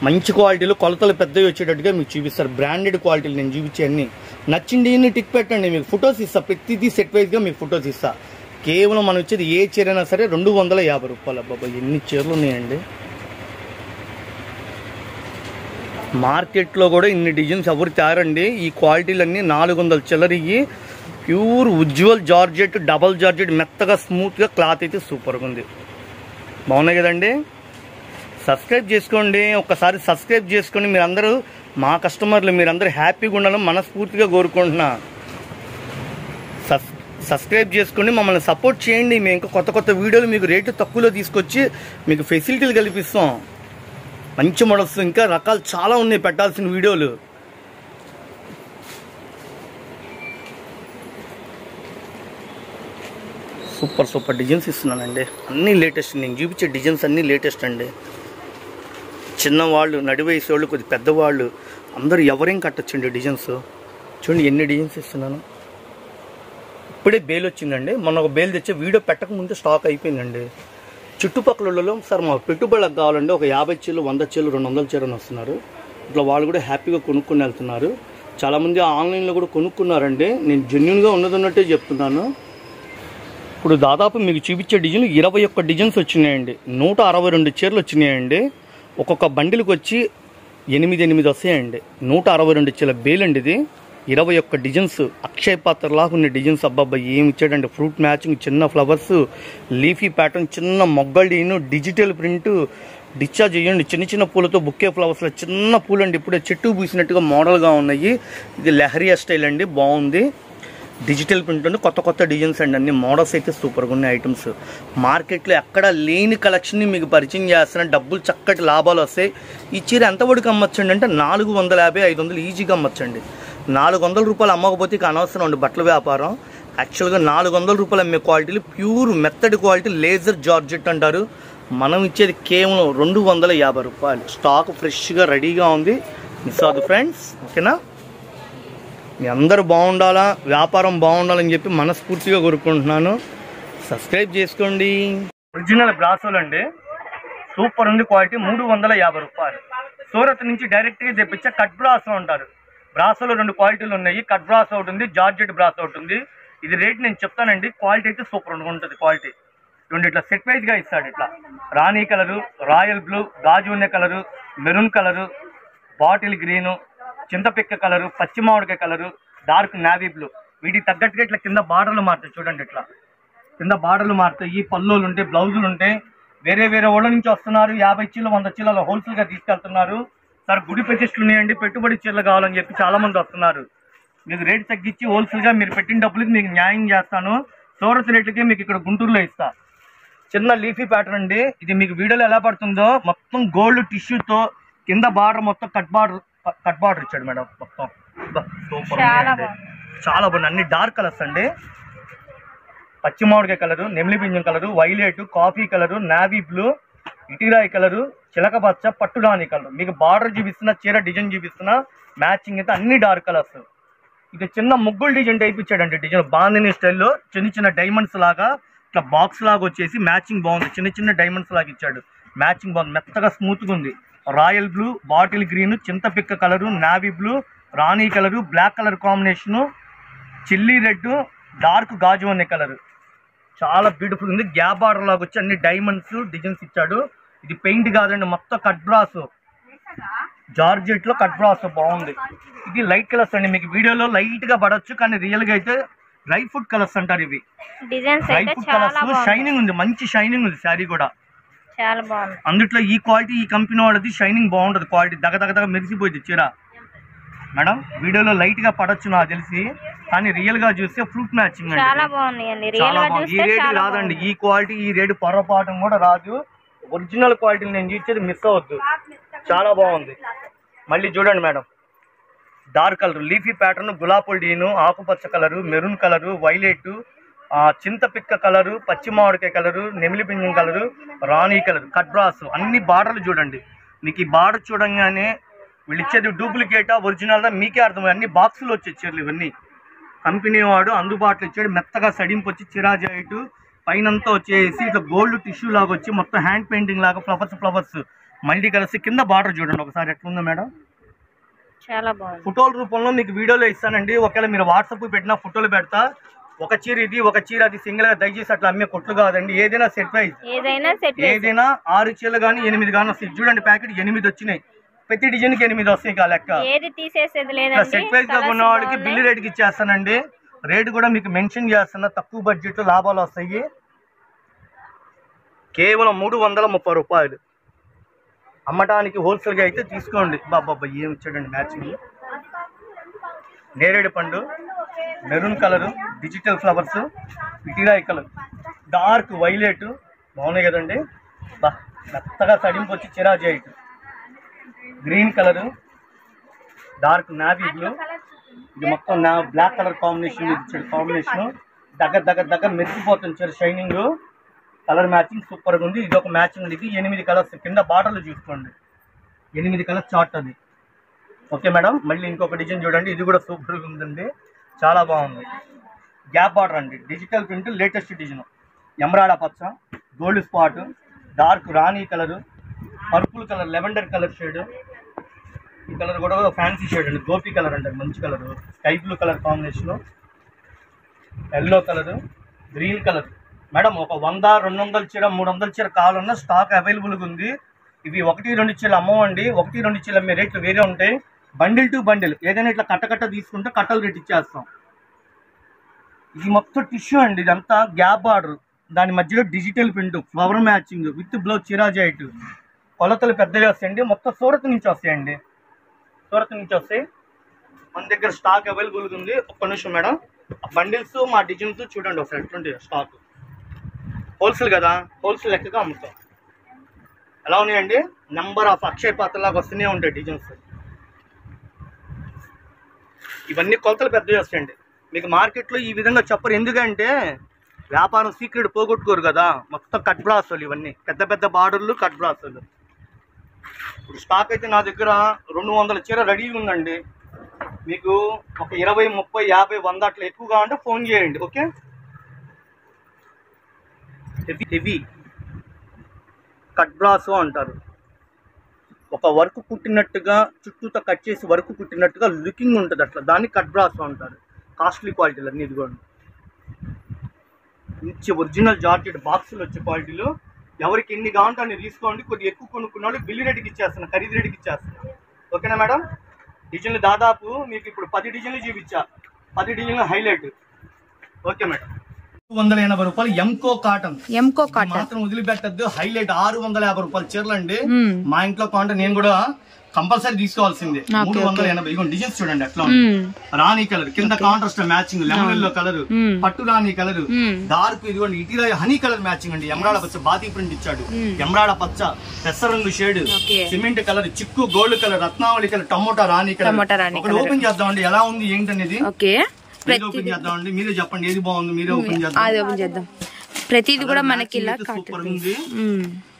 మంచి క్వాలిటీలు, కొలతలు పెద్దవి వచ్చేటట్టుగా మీకు చూపిస్తారు. బ్రాండెడ్ క్వాలిటీలు నేను చూపించే అన్ని నచ్చింది టిక్ పెట్టండి, మీకు ఫొటోస్ ఇస్తా. ప్రతిదీ సెట్ వైజ్గా మీకు ఫొటోస్ ఇస్తా. కేవలం మనం వచ్చేది ఏ చీర అయినా సరే 250 రూపాయలు. అబ్బాబా ఎన్ని చీరలు ఉన్నాయండి. మార్కెట్లో కూడా ఇన్ని డిజైన్స్ ఎవరు తయారండి. ఈ క్వాలిటీలన్నీ 400 చిల్లరయ్యి. Pure Ujjwal georgette, double georgette, మెత్తగా స్మూత్గా, క్లాత్ అయితే సూపర్గా ఉంది. బాగున్నాయి కదండి. సబ్స్క్రైబ్ చేసుకోండి, ఒక్కసారి సబ్స్క్రైబ్ చేసుకొని మీరందరూ మా కస్టమర్లు మీరందరూ హ్యాపీగా ఉండాలని మనస్ఫూర్తిగా కోరుకుంటున్నా. సబ్స్క్రైబ్ చేసుకొని మమ్మల్ని సపోర్ట్ చేయండి. మేము ఇంకా కొత్త కొత్త వీడియోలు మీకు రేటు తక్కువలో తీసుకొచ్చి మీకు ఫెసిలిటీలు కల్పిస్తాం. మంచి మోడల్స్ ఇంకా రకాలు చాలా ఉన్నాయి పెట్టాల్సిన వీడియోలు. సూపర్ సూపర్ డిజైన్స్ ఇస్తున్నానండి, అన్నీ లేటెస్ట్. నేను చూపించే డిజైన్స్ అన్నీ లేటెస్ట్ అండి. చిన్నవాళ్ళు, నడివయసు వాళ్ళు, కొద్ది పెద్దవాళ్ళు అందరూ ఎవరేం కట్టొచ్చండి డిజైన్స్. చూడండి ఎన్ని డిజైన్స్ ఇస్తున్నాను. ఇప్పుడే బేల్ వచ్చిందండి, మొన్న ఒక బేల్ తెచ్చే వీడియో పెట్టకముందే స్టాక్ అయిపోయిందండి. చుట్టుపక్కలలో సార్ మా పెట్టుబడులకు కావాలండి ఒక 50 చీరలు, 100 చీరలు, 200 చీరలు వస్తున్నారు. ఇట్లా వాళ్ళు కూడా హ్యాపీగా కొనుక్కొని వెళ్తున్నారు. చాలామంది ఆన్లైన్లో కూడా కొనుక్కున్నారండి. నేను జెన్యున్గా ఉన్నదన్నట్టే చెప్తున్నాను. ఇప్పుడు దాదాపు మీకు చూపించే డిజైన్లు 21 డిజైన్స్ వచ్చినాయండి. 162 చీరలు వచ్చినాయండి. ఒక్కొక్క బండిలకు వచ్చి 8 వస్తాయండి. 162 చీరల బేల్ అండి ఇది. 21 డిజైన్స్ అక్షయ పాత్ర లాగా ఉన్న డిజైన్స్. అబ్బాబ్బా ఏమి ఇచ్చాడండి. ఫ్రూట్ మ్యాచింగ్, చిన్న ఫ్లవర్స్, లీఫీ ప్యాటర్న్, చిన్న మొగ్గలు, డిజిటల్ ప్రింట్, డిశ్చార్జ్ చేయండి. చిన్న చిన్న పూలతో బుక్కే ఫ్లవర్స్లో చిన్న పూలు అండి. ఇప్పుడే చెట్టు పూసినట్టుగా మోడల్గా ఉన్నాయి. ఇది లహరియా స్టైల్ అండి, బాగుంది. డిజిటల్ ప్రింట్ అండి, కొత్త కొత్త డిజైన్స్ అండి. అన్ని మోడల్స్ అయితే సూపర్గా ఉన్నాయి ఐటమ్స్. మార్కెట్లో ఎక్కడ లేని కలెక్షన్ని మీకు పరిచయం చేస్తున్న, డబ్బులు చక్కటి లాభాలు వస్తాయి. ఈ చీర ఎంత వరకు అమ్మచ్చండి అంటే 450, 500 ఈజీగా అమ్మచ్చండి. 400 రూపాయలు అమ్మకపోతే ఇక అనవసరం అండి బట్టల వ్యాపారం. యాక్చువల్గా 400 రూపాయలు అమ్మే క్వాలిటీలు ప్యూర్ మెత్తడి క్వాలిటీ లేజర్ జార్జెట్ అంటారు. మనం ఇచ్చేది కేవలం 250 రూపాయలు. స్టాక్ ఫ్రెష్గా రెడీగా ఉంది, మిస్ అవ్వదు ఫ్రెండ్స్. ఓకేనా? మీ అందరూ బాగుండాలా, వ్యాపారం బాగుండాలని చెప్పి మనస్ఫూర్తిగా కోరుకుంటున్నాను. సబ్స్క్రైబ్ చేసుకోండి. ఒరిజినల్ బ్రాసోలు అండి, సూపర్ ఉంది క్వాలిటీ. 350 రూపాయలు. సూరత్ నుంచి డైరెక్ట్గా తెప్పించే కట్ బ్రాసో అంటారు. బ్రాసోలో 2 క్వాలిటీలు ఉన్నాయి. కట్ బ్రాసో ఒకటి ఉంది, జార్జెట్ బ్రాసో ఒకటి ఉంది. ఇది రేట్ నేను చెప్తానండి. క్వాలిటీ అయితే సూపర్ ఉంటుంది. క్వాలిటీ చూడండి, ఇట్లా సెట్ వైజ్గా ఇస్తాడు. ఇట్లా రాణి కలరు, రాయల్ బ్లూ, గాజు ఉన్న colour, maroon colour, bottle green, చింతపిక్క కలరు, పచ్చి మామిడికాయ కలరు, డార్క్ నావీ బ్లూ. వీటికి తగ్గట్టుగా ఇట్లా కింద బార్డర్లు మారుతాయి. చూడండి ఇట్లా కింద బార్డర్లు మారుతాయి. ఈ పల్లోలు ఉంటాయి, బ్లౌజులు ఉంటాయి. వేరే వేరే ఊళ్ళ నుంచి వస్తున్నారు. 50 చీరలు, 100 చీరలు హోల్సేల్గా తీసుకెళ్తున్నారు. సార్ గుడి ప్రతిష్టలు ఉన్నాయండి, పెట్టుబడి చీరలు కావాలని చెప్పి చాలా మంది వస్తున్నారు. మీకు రేట్ తగ్గించి హోల్సేల్గా మీరు పెట్టిన డబ్బులకి మీకు న్యాయం చేస్తాను. సూరత్ రేట్లకి మీకు ఇక్కడ గుంటూరులో ఇస్తా. చిన్న లీఫీ ప్యాటర్న్ అండి. ఇది మీకు వీడియోలో ఎలా పడుతుందో మొత్తం గోల్డ్ టిష్యూతో కింద బార్డర్ మొత్తం కట్ బార్డర్ ఇచ్చాడు మేడం. మొత్తం సూపర్, చాలా బాగుంది. అన్ని డార్క్ కలర్స్ అండి. పచ్చి మామిడికాయ కలరు, నెమిలి పింజం colour, violet, coffee colour, navy blue, ఇటిరాయి కలరు, చిలక పచ్చ, పట్టుడాని కలర్. మీకు బార్డర్ చూపిస్తున్నా, చీర డిజైన్ చూపిస్తున్నా, మ్యాచింగ్ అయితే అన్ని డార్క్ కలర్స్. ఇది చిన్న ముగ్గులు డిజైన్ టైప్ ఇచ్చాడండి. డిజైన్ బాందిని స్టైల్లో చిన్న చిన్న డైమండ్స్ లాగా ఇట్లా బాక్స్ లాగా వచ్చేసి మ్యాచింగ్ బాగుంది. చిన్న చిన్న డైమండ్స్ లాగా ఇచ్చాడు. మ్యాచింగ్ బాగుంది, మెత్తగా స్మూత్గా ఉంది. రాయల్ బ్లూ, బాటిల్ గ్రీన్, చింతపిక్క కలరు, నావీ బ్లూ, రాణి colour, black colour combination, chilli red, dark గాజు అనే కలరు. చాలా బ్యూటిఫుల్ ఉంది. గ్యాప్ బార్డర్ లాగా వచ్చి అన్ని డైమండ్స్ డిజైన్స్ ఇచ్చాడు. ఇది పెయింట్ కాదండి, మొత్తం కట్ బ్రాస్, జార్జెట్ లో కట్ బ్రాస్ బాగుంది. ఇది లైట్ కలర్స్ అండి. మీకు వీడియోలో లైట్ గా పడవచ్చు, కానీ రియల్ గా అయితే డ్రై ఫ్రూట్ కలర్స్ అంటారు ఇవి. Designs dry fruit colours, shining ఉంది, మంచి షైనింగ్ ఉంది శారీ కూడా చాలా బాగుంది. అందుట్లో ఈ క్వాలిటీ ఈ కంపెనీ వాళ్ళది షైనింగ్ బాగుంటది, క్వాలిటీ దగ మెరిసిపోయింది చీర. మేడం వీడియోలో లైట్ గా పడొచ్చు నాకు తెలిసి, కానీ రియల్ గా చూస్తే ఫ్రూట్ మ్యాచింగ్ చాలా బాగుంది. ఈ రేటు రాదండి, ఈ క్వాలిటీ ఈ రేటు పొరపాటు కూడా రాదు. ఒరిజినల్ క్వాలిటీ నేను చూసేది మిస్ అవ్వద్దు, చాలా బాగుంది. మళ్ళీ చూడండి madam, dark colour leafy pattern, గులాబీ డీను, ఆకుపచ్చ కలరు, మెరూన్ కలరు, వైలెట్, చింతపిక్క కలరు, పచ్చి మామిడికాయ కలరు, నెమిలి పింజం కలరు, రాణి కలర్, కట్ బ్రాస్, అన్ని బార్డర్లు చూడండి. మీకు ఈ బార్డర్ చూడంగానే వీళ్ళు ఇచ్చేది డూప్లికేటా ఒరిజినల్గా మీకే అర్థం. అన్ని బాక్సులు వచ్చే చీరలు ఇవన్నీ కంపెనీ వాడు అందుబాటులో ఇచ్చాడు. మెత్తగా సడింపు వచ్చి చిరాజాయిట్ పైనంతా వచ్చేసి ఇట్లా గోల్డ్ టిష్యూ లాగా వచ్చి మొత్తం హ్యాండ్ పెయింటింగ్ లాగా ఫ్లవర్స్ మల్టీ కలర్స్. కింద బార్డర్ చూడండి ఒకసారి ఎట్లుందో మేడం, చాలా బాగుంది. ఫోటోల రూపంలో మీకు వీడియోలో ఇస్తానండి. ఒకవేళ మీరు వాట్సాప్ పెట్టినా ఫోటోలు పెడతా. ఒక చీర ఇది, ఒక చీర అది సింగిల్ గా దయచేసి అట్లా అమ్మే కొట్లు కాదండి. ఏదైనా సెట్ ప్రైస్, ఏదైనా 6 చీరలు కానీ 8 కానీ వస్తాయి. చూడండి ప్యాకెట్ 8 వచ్చినాయి, ప్రతి డిజైన్ కి 8 వస్తాయి. కా లెక్క సెట్ ప్రైస్ గా ఉన్న వాడికి బిల్లు రేట్ కి ఇచ్చేస్తానండి. రేటు కూడా మీకు మెన్షన్ చేస్తున్నా, తక్కువ బడ్జెట్ లాభాలు వస్తాయి. కేవలం 330 రూపాయలు అమ్మటానికి హోల్సేల్ గా అయితే తీసుకోండి. బాబా ఏమి ఇచ్చాడండి మ్యాచింగ్, నేరేడు పండు, మెరూన్ కలరు, డిజిటల్ ఫ్లవర్స్, ఇటీరాయి కలర్, డార్క్ వైలెట్, బాగున్నాయి కదండి. మెత్తగా సడింపు వచ్చి చిరాజైట్, green colour, dark navy blue, ఇది మొత్తం బ్లాక్ కలర్ కాంబినేషన్ ఇచ్చాడు. కాంబినేషన్ దగ్గర మెరిసిపోతుంది చీర, షైనింగ్ కలర్ మ్యాచింగ్ సూపర్గా ఉంది. ఇది ఒక మ్యాచింగ్, ఇది 8 కలర్స్. కింద బార్డర్లు చూసుకోండి, 8 కలర్స్ చార్ట్ అది. ఓకే మేడం, మళ్ళీ ఇంకొక డిజైన్ చూడండి, ఇది కూడా సూపర్గా ఉందండి, చాలా బాగుంది. గ్యాప్ బార్డర్ అండి, డిజిటల్ ప్రింట్, లేటెస్ట్ డిజైన్, ఎమరాడా పచ్చ, గోల్డ్ స్పాట్, డార్క్ రాణి colour, purple colour, lavender colour shade. ఈ కలర్ కూడా ఫ్యాన్సీ షేడ్ అండి, గోపీ కలర్ అంటారు, మంచి colour. Sky blue colour combination, yellow colour, green colour. Madam ఒక 100, 200 చీర, 300 చీర కావాలన్నా స్టాక్ అవైలబుల్గా ఉంది. ఇవి 1, 2 చీరలు అమ్మవండి. 1, 2 చీరలు అమ్మే రేట్లు వేరే ఉంటాయి. బండిల్ టు బండిల్ ఏదైనా ఇట్లా కట్ట తీసుకుంటే కట్టలు రేట్ ఇచ్చేస్తాం. ఇది మొత్తం టిష్యూ అండి, ఇదంతా గ్యాప్ బార్డర్, దాని మధ్యలో digital print, flower matching with blouse చిరాజైట్. కొలతలు పెద్దగా వస్తాయండి, మొత్తం సూరత్ నుంచి వస్తాయండి, సూరత్ నుంచి వస్తాయి. మన దగ్గర స్టాక్ అవైలబుల్గా ఉంది. ఒక్క నిమిషం మేడం, బండిల్స్ మా డిజైన్స్ చూడండి ఒకసారి ఎట్లుంటాయి స్టాక్. హోల్సేల్ కదా, హోల్సేల్ లెక్కగా అమ్ముతాం. ఎలా ఉన్నాయండి, నెంబర్ ఆఫ్ అక్షయ పాత్రలాగా వస్తూనే ఉంటాయి డిజైన్స్. ఇవన్నీ కొలతలు పెద్దవి వస్తాయండి. మీకు మార్కెట్లో ఈ విధంగా చెప్పరు, ఎందుకంటే వ్యాపారం సీక్రెట్ పోగొట్టుకోరు కదా. మొత్తం కట్ బ్రాసులు, ఇవన్నీ పెద్ద బార్డర్లు, కట్ బ్రాసులు. ఇప్పుడు స్టాక్ అయితే నా దగ్గర 200 చీర రెడీగా ఉందండి. మీకు ఒక 20, 30, 50, 100 అట్లా ఎక్కువగా ఉంటే ఫోన్ చేయండి. ఓకే, హెవీ కట్ బ్రాస్ అంటారు. ఒక వర్క్ కుట్టినట్టుగా చుట్టూతో కట్ చేసి వర్క్ కుట్టినట్టుగా లుకింగ్ ఉంటుంది, అట్లా దాన్ని కట్ బ్రాస్ అంటారు. కాస్ట్లీ క్వాలిటీలు అన్నీ ఇదిగోండి, మంచి ఒరిజినల్ జార్జెట్ బాక్సులు వచ్చే క్వాలిటీలు. ఎవరికి ఎన్ని కావాలంటే అన్ని తీసుకోండి. కొద్దిగా ఎక్కువ కొనుక్కున్న వాళ్ళు బిల్లు రేటుకి ఇచ్చేస్తున్నా, ఖరీదు రేటుకి ఇచ్చేస్తున్నా. ఓకేనా మేడం, డిజైన్లు దాదాపు మీకు ఇప్పుడు 10 డిజైన్లు చూపించా, 10 డిజైన్లు హైలైట్. ఓకే మేడం, 280 రూపాయలు ఎంకో కాటన్ మాత్రం వదిలిపెట్టద్దు. హైలైట్ 650 రూపాయలు చీరలు అండి. మా ఇంట్లో కాంటే నేను కూడా కంపల్సరీ తీసుకోవాల్సిందే. 380. ఇగో డిజైన్స్ చూడండి ఎట్లా ఉంది. రాణి కలర్ కింద contrast matching, lemon yellow colour, పట్టు రాణి కలర్, డార్క్ ఇదిగోండి ఇటీరా హనీ కలర్ మ్యాచింగ్ అండి. ఎమరాడ పచ్చ బాతీ ప్రింట్ ఇచ్చాడు, ఎమరాడ పచ్చ, పెసరంగు షేడ్, సిమెంట్ కలర్, చిక్కు గోల్డ్ కలర్, రత్నావళి కలర్, టమోటా రాణి కలర్. ఒకటి ఓపెన్ చేద్దామండి ఎలా ఉంది ఏంటనేది. ఓపెన్ చేద్దామండి, మీరే చెప్పండి ఏది బాగుంది, మీరే ఓపెన్ చేద్దాం. ప్రతిది కూడా మనకి సూపర్ ఉంది.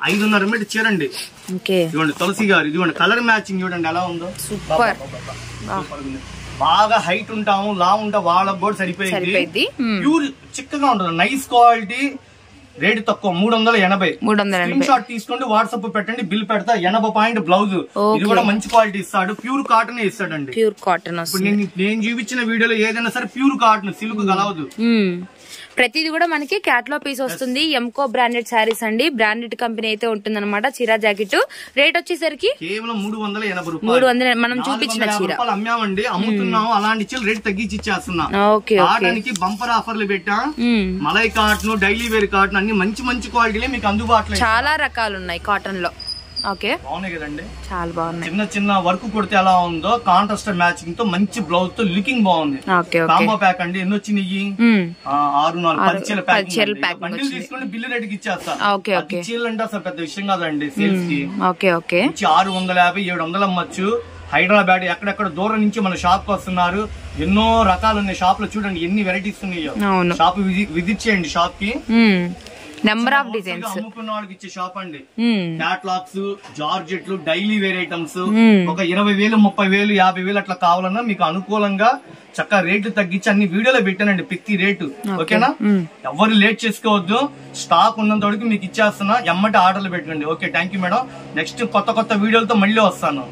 5.5 మీటర్ చీరండి. ఇదిగోండి తులసి గారు, ఇదిగోండి కలర్ మ్యాచింగ్ చూడండి ఎలా ఉందో, సూపర్ ఉంది. బాగా హైట్ ఉంటాము, లా ఉంటా వాళ్ళకి కూడా సరిపోయింది. ప్యూర్ చిక్కగా ఉంటుంది, నైస్ క్వాలిటీ. రేట్ తక్కువ 380. స్క్రీన్ షాట్ తీసుకోండి, వాట్సాప్ పెట్టండి, బిల్ పెడతా. 80 పాయింట్ బ్లౌజ్. ఇది కూడా మంచి క్వాలిటీ ఇస్తాడు, ప్యూర్ కాటన్ ఇస్తాడండి. Pure cotton. నేను చూపించిన వీడియోలో ఏదైనా సరే ప్యూర్ కాటన్, సిల్క్ కలవదు. ప్రతిది కూడా మనకి క్యాటలాగ్ పీస్ వస్తుంది. ఎంకో బ్రాండెడ్ శారీస్ అండి, బ్రాండెడ్ కంపెనీ అయితే ఉంటుంది అనమాట. చీర జాకెట్ రేట్ వచ్చేసరికి కేవలం 380 రూపాయలు. 300 మనం చూపించిన చీర అమ్మామండి, అమ్ముతున్నాము. అలాంటి చీర రేట్ తగ్గించి ఇచ్చేస్తున్నాం. కాటన్కి బంపర్ ఆఫర్లు పెట్టా. Malai cotton, daily wear cotton అన్ని మంచి మంచి క్వాలిటీలే మీకు అందుబాటులో. చాలా రకాలు ఉన్నాయి కాటన్ లో. ఓకే, బాగున్నాయి కదండి, చాలా బాగున్నాయి. చిన్న చిన్న వర్క్ కొడితే ఎలా ఉందో కాంట్రాస్ట్ మ్యాచింగ్ తో మంచి బ్లౌజ్ తో లుకింగ్ బాగుంది. కాంబో ప్యాక్ అండి. ఎన్ని వచ్చినాయి? 6-10 చీరల ప్యాక్. బండిల్ తీసుకుని బిల్లు రేటుకి ఇచ్చేస్తారు. చీరలు అంటే అసలు పెద్ద విషయం కాదండి సేల్స్ కి. 650-700 అమ్మచ్చు. హైదరాబాద్ ఎక్కడెక్కడ దూరం నుంచి మన షాప్ కి వస్తున్నారు. ఎన్నో రకాలు ఉన్నాయి షాప్ లో. చూడండి ఎన్ని వెరైటీస్ ఉన్నాయో. షాప్ విజిట్ చేయండి. షాప్ కి నెంబర్ ఆఫ్ డిజైన్స్ అమ్ముకున్న వాళ్ళకి ఇచ్చే షాప్ అండి. క్యాట్లాగ్స్, జార్జెట్లు, డైలీ వేర్ ఐటమ్స్ ఒక 20,000, 30,000, 50,000 అట్లా కావాలన్నా మీకు అనుకూలంగా చక్కగా రేట్లు తగ్గించి అన్ని వీడియోలో పెట్టానండి ప్రతి రేటు. ఓకేనా, ఎవరు లేట్ చేసుకోవద్దు. స్టాక్ ఉన్నంత వరకు మీకు ఇచ్చేస్తున్నా. ఎమ్మటి ఆర్డర్లు పెట్టండి. Okay, thank you madam. Next కొత్త కొత్త వీడియోలతో మళ్ళీ వస్తాను.